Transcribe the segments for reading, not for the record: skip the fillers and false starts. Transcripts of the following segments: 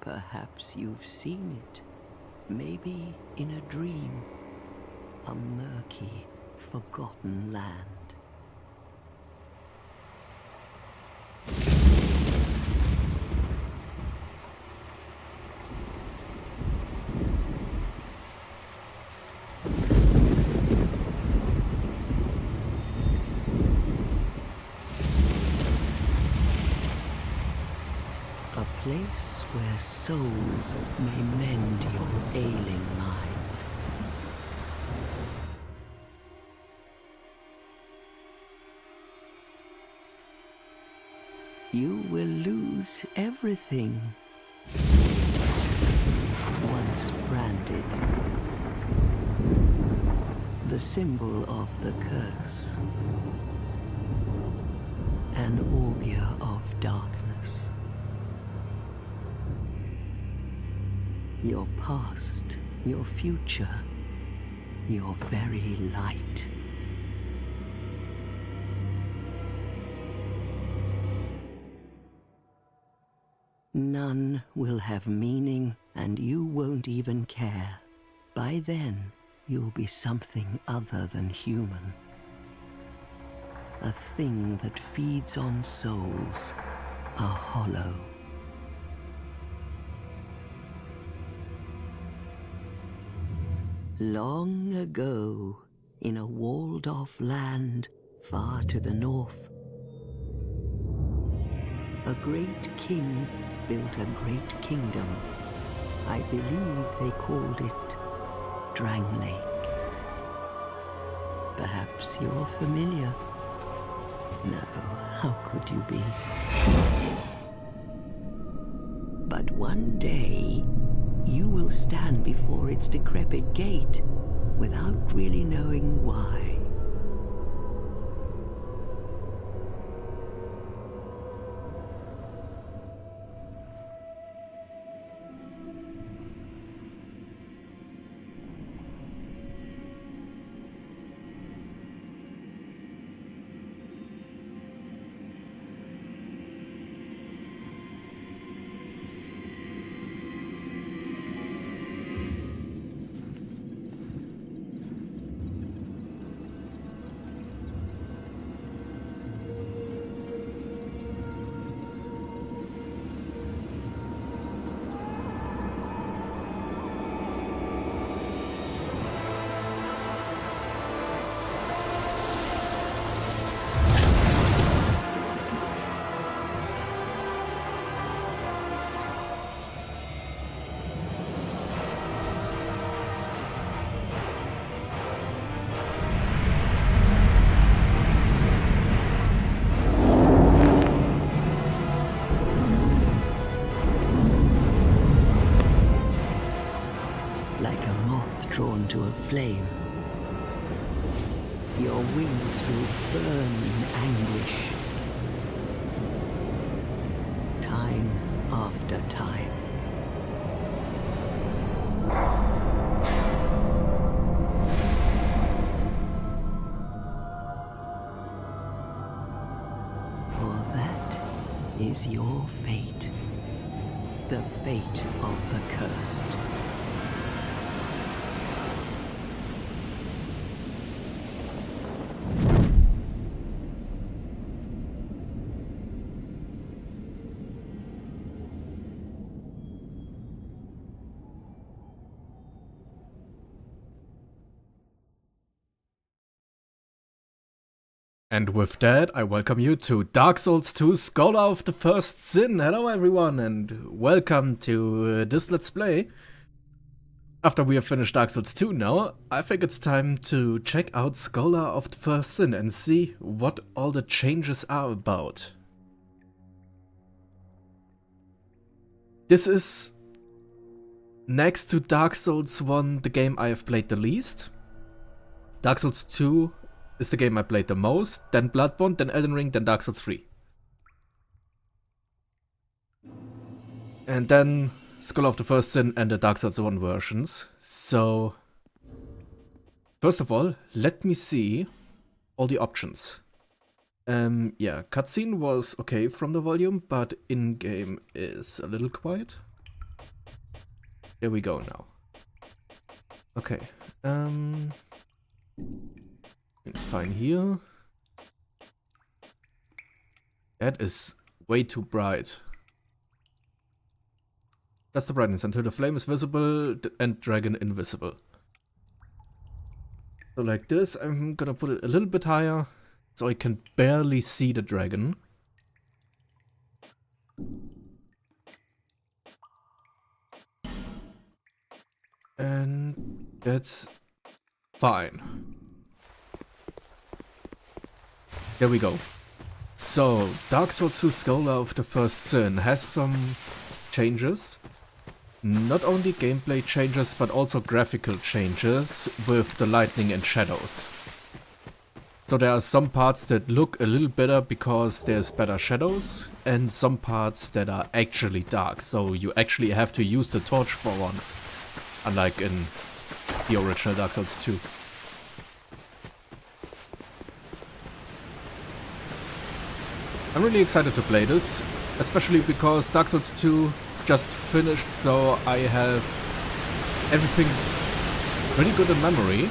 Perhaps you've seen it. Maybe in a dream. A murky, forgotten land. A place where souls may mend your ailing mind. You will lose everything. Once branded. The symbol of the curse. An augur of darkness. Your past, your future, your very light. None will have meaning, and you won't even care. By then, you'll be something other than human. A thing that feeds on souls, a hollow. Long ago, in a walled-off land far to the north, a great king built a great kingdom. I believe they called it Drang Lake. Perhaps you're familiar. No, how could you be? But one day, you will stand before its decrepit gate without really knowing why. Drawn to a flame. Your wings will burn in anguish. Time after time. For that is your fate. The fate of the cursed. And with that, I welcome you to Dark Souls 2 Scholar of the First Sin. Hello everyone and welcome to this Let's Play. After we have finished Dark Souls 2 now, I think it's time to check out Scholar of the First Sin and see what all the changes are about. This is, next to Dark Souls 1, the game I have played the least. Dark Souls 2 is the game I played the most, then Bloodborne, then Elden Ring, then Dark Souls 3. And then Scholar of the First Sin and the Dark Souls 1 versions. So, first of all, let me see all the options. Yeah, cutscene was okay from the volume, but in-game is a little quiet. There we go now. Okay. It's fine here. That is way too bright. Just the brightness until the flame is visible and dragon invisible. So like this, I'm gonna put it a little bit higher so I can barely see the dragon. And that's fine. There we go. So, Dark Souls 2 Scholar of the First Sin has some changes. Not only gameplay changes, but also graphical changes with the lightning and shadows. So there are some parts that look a little better because there's better shadows, and some parts that are actually dark, so you actually have to use the torch for once, unlike in the original Dark Souls 2. I'm really excited to play this, especially because Dark Souls 2 just finished, so I have everything pretty good in memory.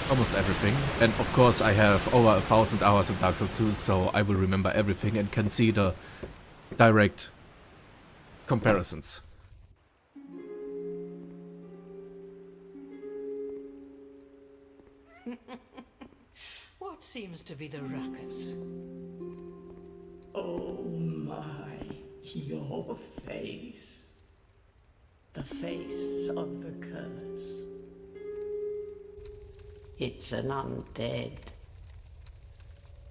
Almost everything. And of course I have over 1,000 hours in Dark Souls 2, so I will remember everything and can see the direct comparisons. What seems to be the ruckus? Oh my, your face. The face of the curse. It's an undead.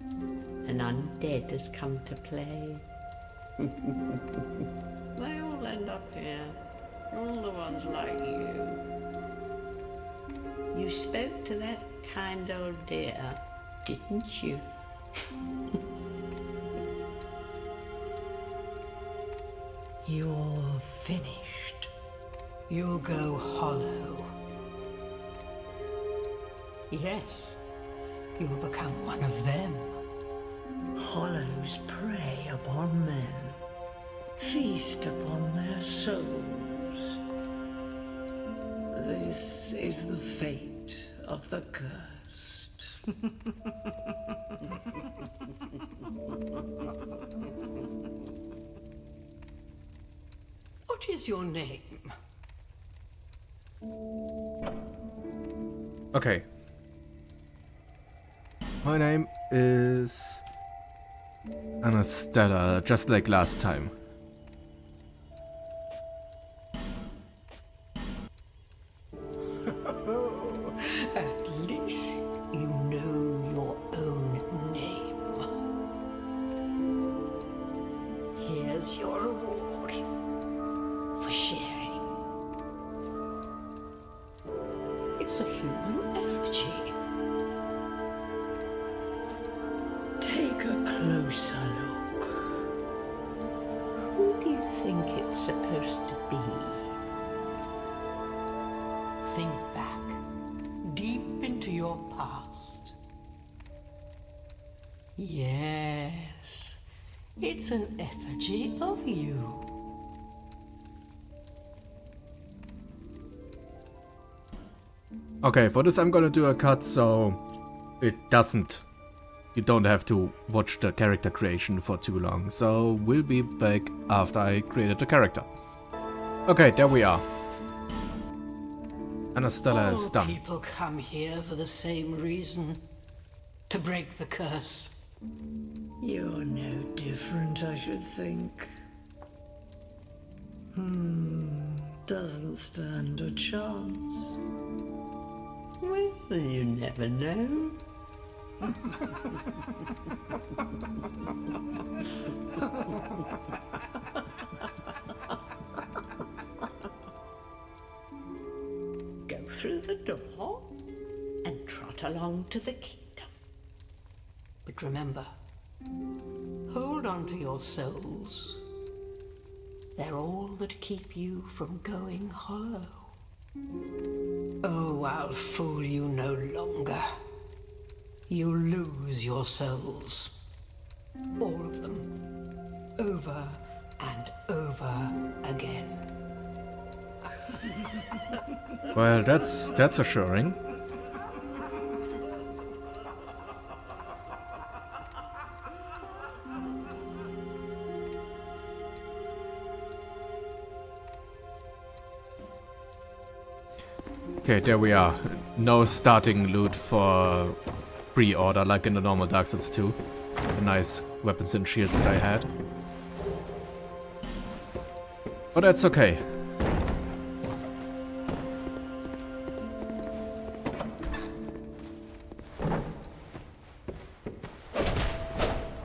An undead has come to play. They all end up here. All the ones like you. You spoke to that kind old dear, didn't you? You're finished. You'll go hollow. Yes, you'll become one of them. Hollows prey upon men, feast upon their souls. This is the fate of the cursed. What is your name? Okay. My name is Anastella, just like last time. At least you know your own name. Here's your reward for sharing. It's a human effigy. Take a closer look. Who do you think it's supposed to be? Think back, deep into your past. Yes, it's an effigy of you. Okay, for this I'm gonna do a cut so you don't have to watch the character creation for too long. So we'll be back after I created the character. Okay, there we are. Anastella is All done. people come here for the same reason, to break the curse. You're no different, I should think. Doesn't stand a chance. Well, you never know. Go through the door and trot along to the kingdom. But remember, hold on to your souls. They're all that keep you from going hollow. Oh, I'll fool you no longer. You'll lose your souls. All of them. Over and over again. Well, that's assuring. Okay, there we are. No starting loot for pre-order like in the normal Dark Souls 2. The nice weapons and shields that I had. But that's okay.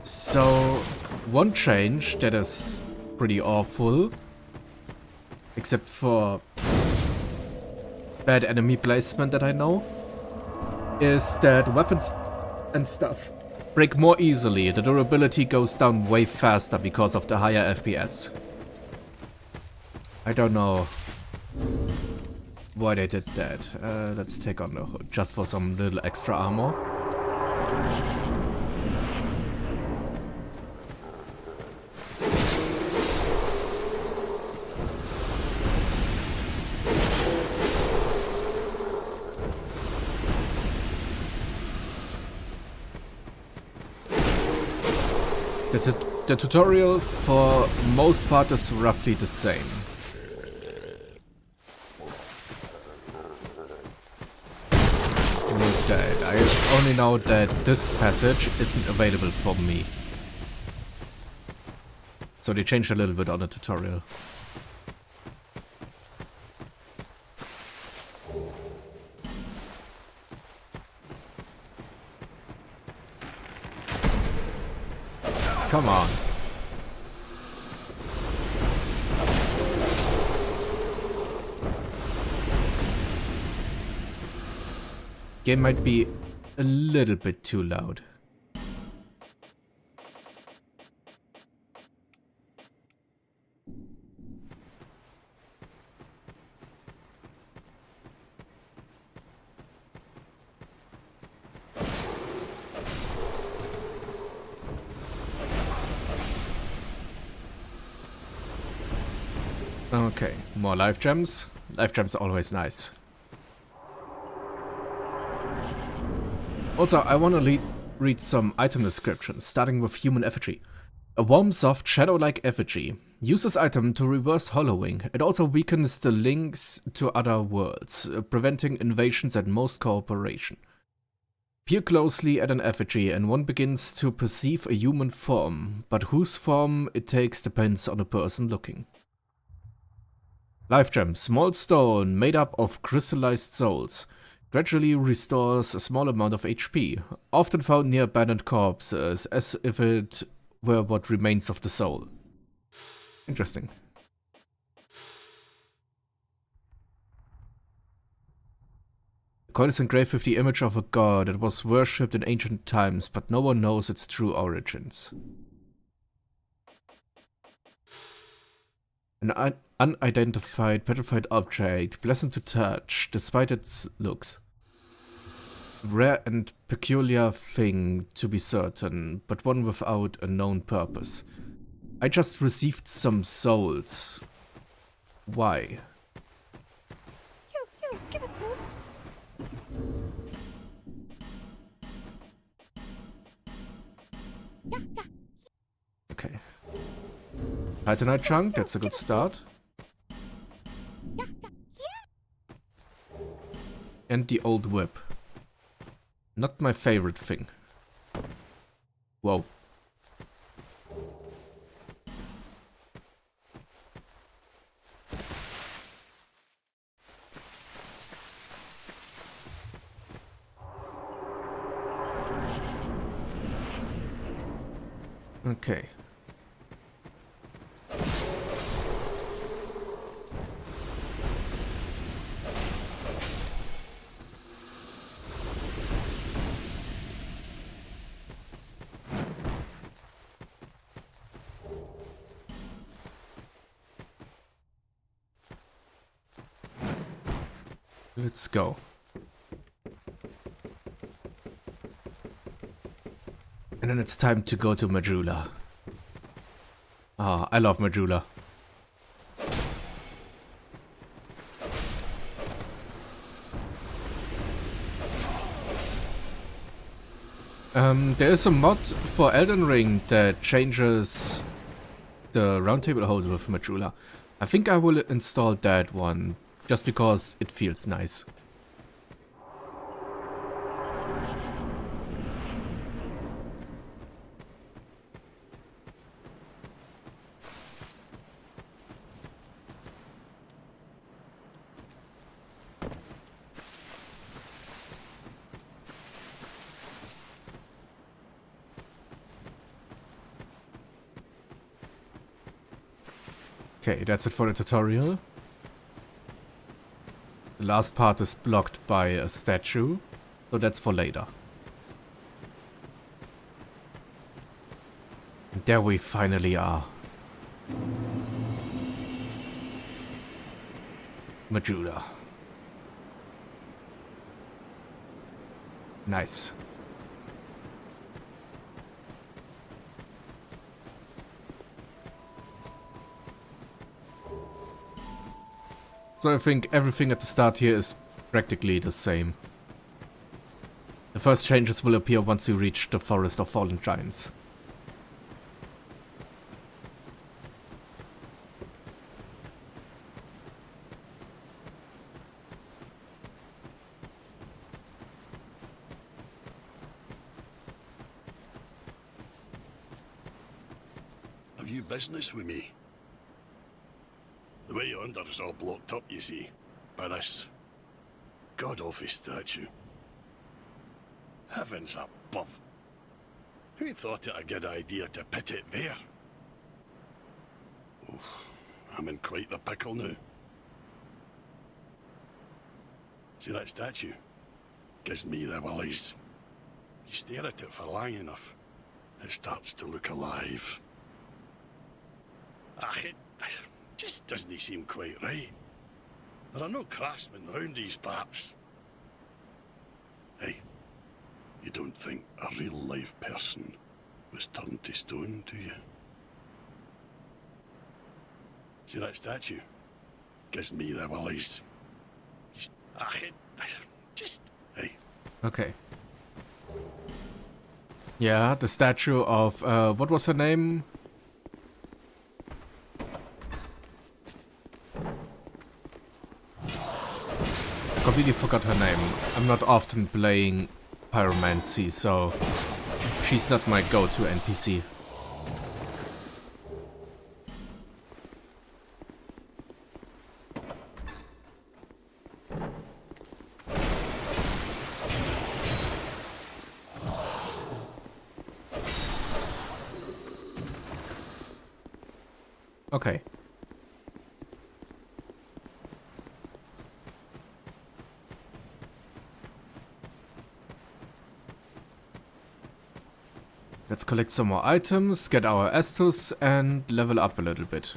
So, one change that is pretty awful, except for bad enemy placement that I know, is that weapons and stuff break more easily. The durability goes down way faster because of the higher FPS. I don't know why they did that. Let's take on the hood just for some little extra armor. The tutorial for most part is roughly the same. Okay, I only know that this passage isn't available for me. So they changed a little bit on the tutorial. Come on. Game might be a little bit too loud. Okay, more life gems. Life gems are always nice. Also, I want to read some item descriptions, starting with human effigy. A warm, soft, shadow-like effigy. Use this item to reverse hollowing. It also weakens the links to other worlds, preventing invasions and most cooperation. Peer closely at an effigy and one begins to perceive a human form, but whose form it takes depends on the person looking. Life gem, small stone made up of crystallized souls. Gradually restores a small amount of HP, often found near abandoned corpses, as if it were what remains of the soul. Interesting. The coin is engraved with the image of a god that was worshipped in ancient times, but no one knows its true origins. An unidentified, petrified object, pleasant to touch, despite its looks. Rare and peculiar thing, to be certain, but one without a known purpose. I just received some souls. Why? Here, give it, Bruce. Yeah. Okay. Titanite chunk, that's a good start. And the old whip. Not my favorite thing. Whoa. Okay. Let's go. And then it's time to go to Majula. Ah, I love Majula. There is a mod for Elden Ring that changes the roundtable hold with Majula. I think I will install that one, just because it feels nice. Okay, that's it for the tutorial. The last part is blocked by a statue, so that's for later. And there we finally are. Majula. Nice. So I think everything at the start here is practically the same. The first changes will appear once you reach the Forest of Fallen Giants. Have you business with me? The way yonder is all blocked up, you see, by this god-awful statue. Heavens above! Who thought it a good idea to put it there? Oof, I'm in quite the pickle now. See that statue? Gives me the willies. You stare at it for long enough, it starts to look alive. It just doesn't seem quite right. There are no craftsmen round these parts. Hey, you don't think a real-life person was turned to stone, do you? See that statue? Gives me the willies. Hey. Okay. Yeah, the statue of, what was her name? Completely forgot her name. I'm not often playing Pyromancy, so she's not my go-to NPC. Okay. Let's collect some more items, get our Estus, and level up a little bit.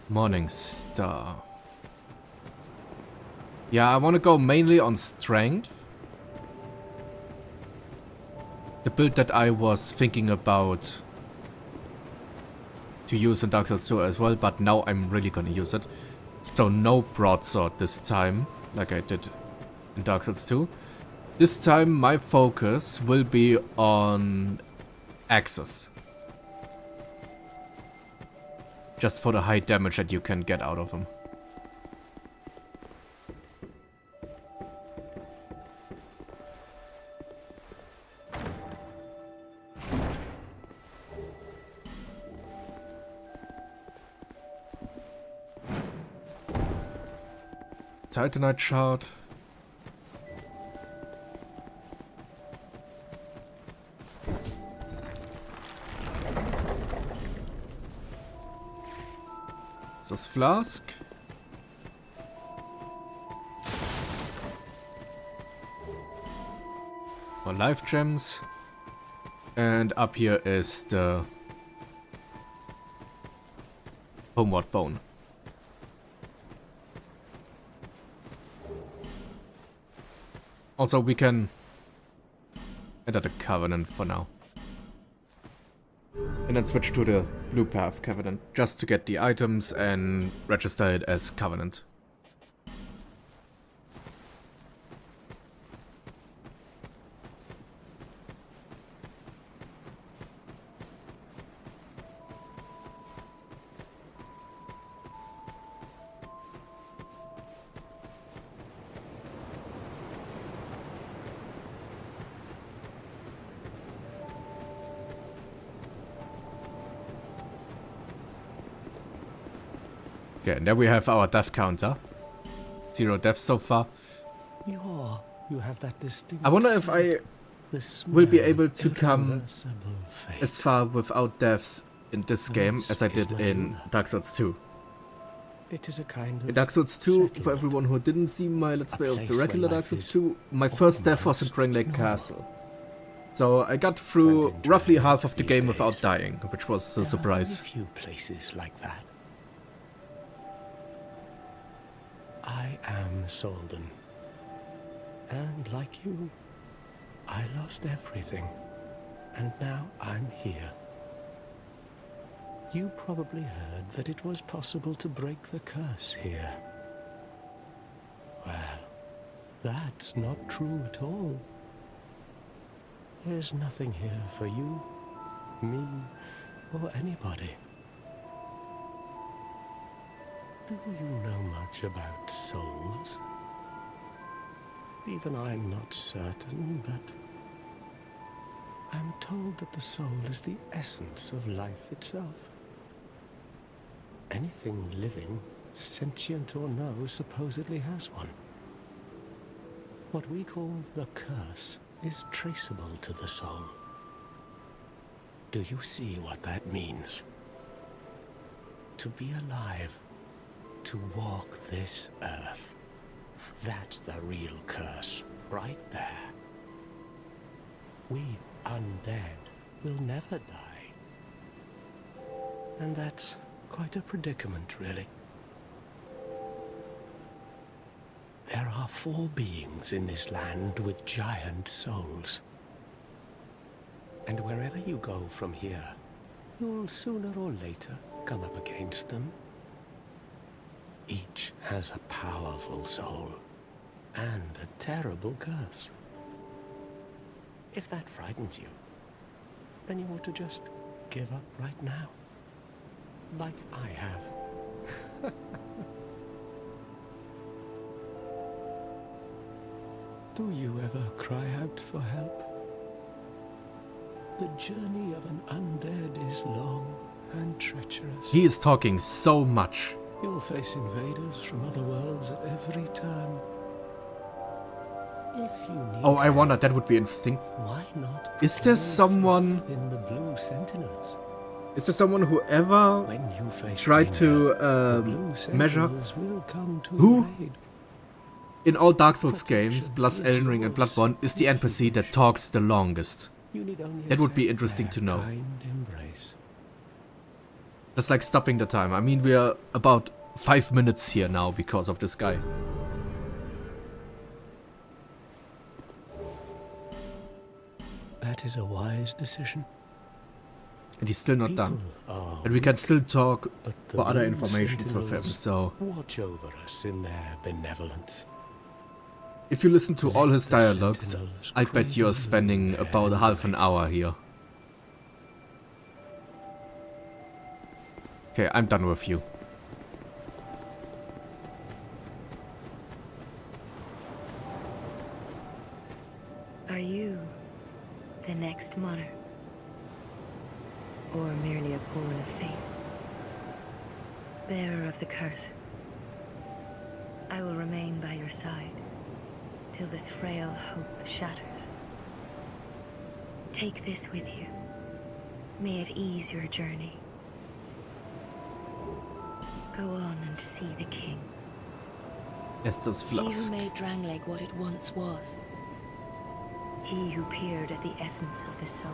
Morning Star. Yeah, I want to go mainly on strength. The build that I was thinking about to use in Dark Souls 2 as well, but now I'm really gonna use it. So no broadsword this time, like I did in Dark Souls 2. This time my focus will be on axes. Just for the high damage that you can get out of them. Titanite shard. This flask. More life gems. And up here is the Homeward Bone. Also, we can enter the Covenant for now. And then switch to the Blue Path Covenant, just to get the items and register it as Covenant. Okay, and there we have our death counter. 0 deaths so far. You have that distinct I wonder if I will be able to come as far without deaths in this game as I did in Dark Souls 2. It is a kind of In Dark Souls 2, for everyone who didn't see my Let's Play of the regular Dark Souls 2, my first death was in Drang Lake Castle. So I got through roughly half of the game without dying, which was a surprise. There are a few places like that. I am Solden. And like you, I lost everything. And now I'm here. You probably heard that it was possible to break the curse here. Well, that's not true at all. There's nothing here for you, me, or anybody. Do you know much about souls? Even I'm not certain, but I'm told that the soul is the essence of life itself. Anything living, sentient or no, supposedly has one. What we call the curse is traceable to the soul. Do you see what that means? To be alive, to walk this earth. That's the real curse, right there. We undead will never die. And that's quite a predicament, really. There are 4 beings in this land with giant souls. And wherever you go from here, you'll sooner or later come up against them. Each has a powerful soul and a terrible curse. If that frightens you, then you ought to just give up right now. Like I have. Do you ever cry out for help? The journey of an undead is long and treacherous. He is talking so much. You'll face invaders from other worlds at every turn. If you need Oh, I help, wonder, that would be interesting. why not Is there prepare someone... in the Blue Sentinels? Is there someone who ever When you face tried danger, to the Blue measure Sentinels will come to who your aid. in all Dark Souls games, plus Elden Ring and Bloodborne, is the NPC that talks the longest? You need only That would be accept interesting their to know. kind embrace. Just like stopping the time. I mean, we are about 5 minutes here now because of this guy. That is a wise decision. And he's still not done. People are And we can still talk but the for other Blue informations with him, Sentinels so... watch over us in their benevolence. If you listen to all his Let the dialogues, Sentinels I bet you're crave spending their about half an embrace. hour here. Okay, I'm done with you. Are you the next monarch? Or merely a pawn of fate? Bearer of the curse, I will remain by your side till this frail hope shatters. Take this with you. May it ease your journey. Go on and see the king. Estus He who Flask. made Drangleg what it once was. He who peered at the essence of the soul.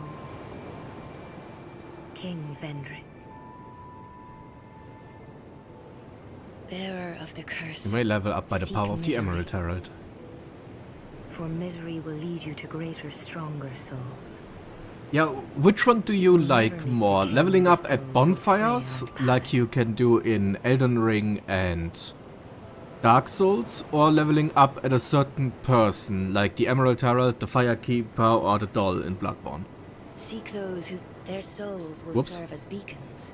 King Vendrick. Bearer of the curse. You may level up by the seek power of the misery. Emerald Herald. For misery will lead you to greater, stronger souls. Yeah, which one do you like more? Leveling up at bonfires, like you can do in Elden Ring and Dark Souls, or leveling up at a certain person, like the Emerald Herald, the Firekeeper, or the Doll in Bloodborne? Seek those who their souls will Whoops. serve as beacons.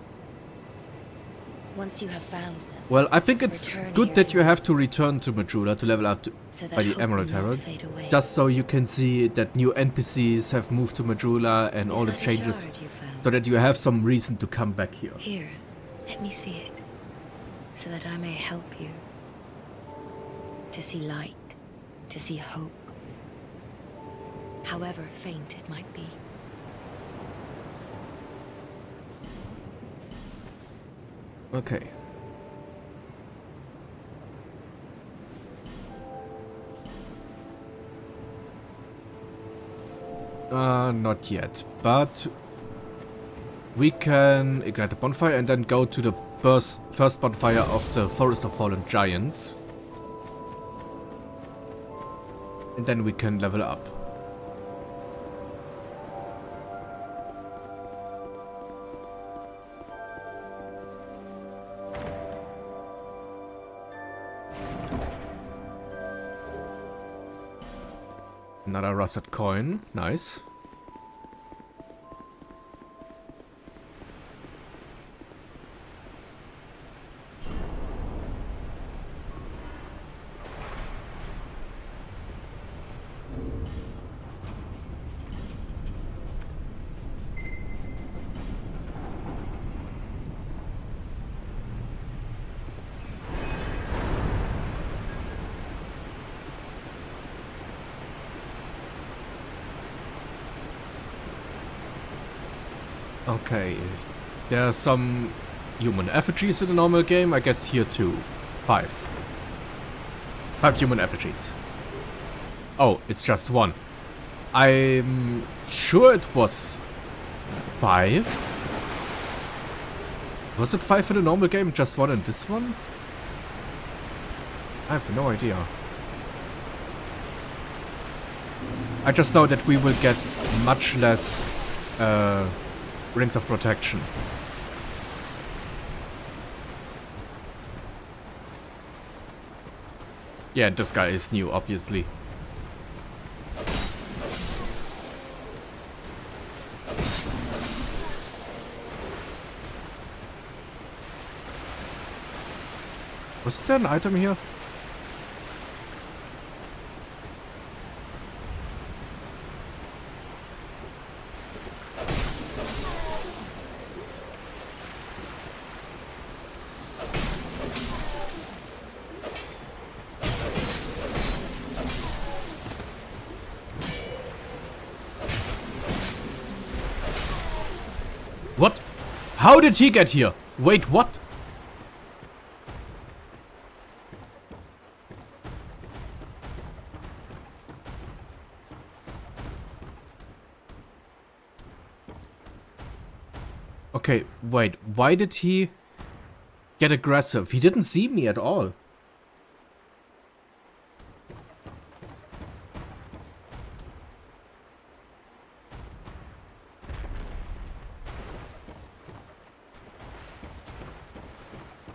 Once you have found them, Well, I think it's return good here that to you me, have to return to Majula to level up so that by the hope Emerald will not Herald, fade away. just so you can see that new NPCs have moved to Majula and all the Is that a changes, shard you found? so that you have some reason to come back here. Here, let me see it, so that I may help you. To see light, to see hope, however faint it might be. Okay. Not yet, but we can ignite the bonfire and then go to the first bonfire of the Forest of Fallen Giants. And then we can level up. Another rusted coin. Nice. Okay, there are some human effigies in the normal game. I guess here too. 5. 5 human effigies. Oh, it's just 1. I'm sure it was 5. Was it 5 in the normal game? Just 1 in this one? I have no idea. I just know that we will get much less rings of protection. Yeah, this guy is new, obviously. Was there an item here? What? How did he get here? Wait, what? Okay, wait, why did he get aggressive? He didn't see me at all.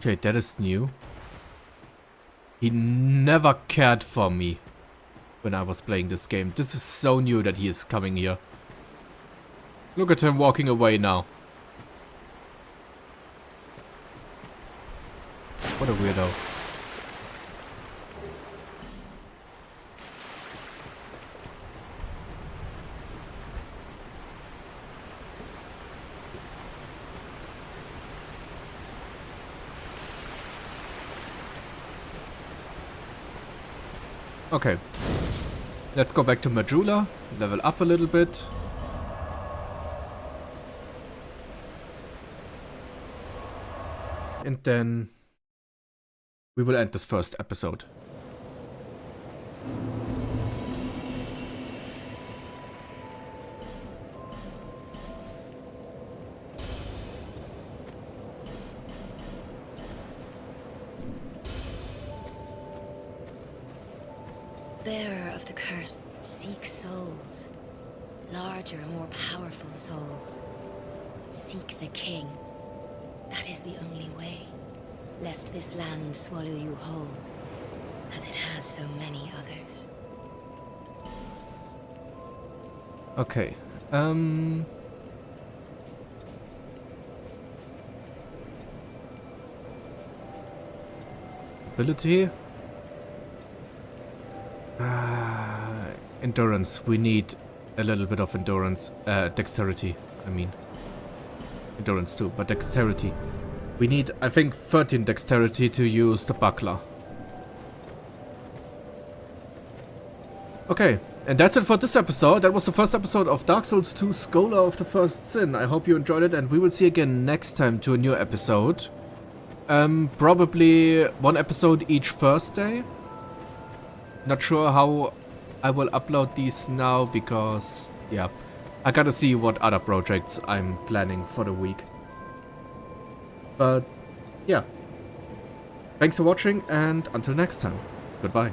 Okay, that is new. He never cared for me when I was playing this game. This is so new that he is coming here. Look at him walking away now. What a weirdo. Okay. Let's go back to Majula, level up a little bit. And then we will end this first episode. bearer of the curse, seek souls. Larger, more powerful souls. Seek the king. That is the only way. Lest this land swallow you whole, as it has so many others. Okay. Ability. Endurance. We need a little bit of endurance. Dexterity, I mean. Endurance too, but dexterity. We need, I think, 13 dexterity to use the buckler. Okay, and that's it for this episode. That was the first episode of Dark Souls 2 Scholar of the First Sin. I hope you enjoyed it, and we will see you again next time to a new episode. Probably one episode each Thursday. Not sure how I will upload these now because, yeah, I gotta see what other projects I'm planning for the week. But, yeah. Thanks for watching, and until next time, goodbye.